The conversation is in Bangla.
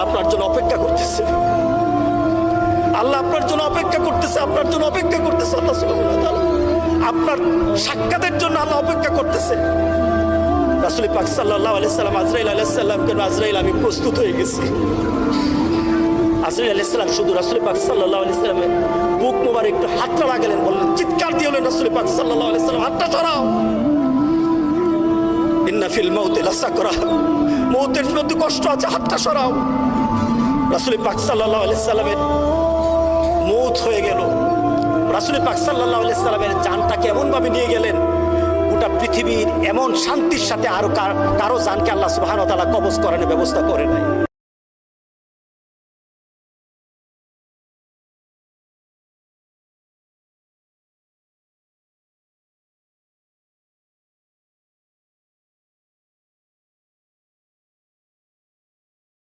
আল্লাহ আপনার জন্য অপেক্ষা করতেছে, আল্লাহ আপনার জন্য অপেক্ষা করতেছে, আপনার জন্য অপেক্ষা করতেছে। আল্লাহ সুবহানাহু ওয়া তাআলা আপনার সাক্ষাতের জন্য আল্লাহ অপেক্ষা করতেছে। রাসূল পাক সাল্লাল্লাহু আলাইহি সাল্লাম আজরাইল আলাইহিস সালামকে, আজরাইল আমি প্রস্তুত হয়ে গেছি। আজরাইল আলাইহিস সালাম শুধু রাসূল পাক সাল্লাল্লাহু আলাইহি সাল্লামের বুক মোবারক একটু হাতটা লাগালেন, বললেন, চিৎকার দিয়ে বললেন রাসূল পাক সাল্লাল্লাহু আলাইহি সাল্লাম, হাতটা সরাও। ইন্না ফিল মাউতি লাসাকরা, মউতের মধ্যে কষ্ট আছে, হাতটা সরাও। রাসূল পাক সাল্লাল্লাহু আলাইহি সাল্লামের মউত হয়ে গেল। রাসূল পাক সাল্লাল্লাহু আলাইহি সাল্লামের জানটাকে এমন ভাবে নিয়ে গেলেন, গোটা পৃথিবীর এমন শান্তির সাথে আর কারো জানকে আল্লাহ সুবহানাহু ওয়া তাআলা কবজ করানোর ব্যবস্থা করে নাই।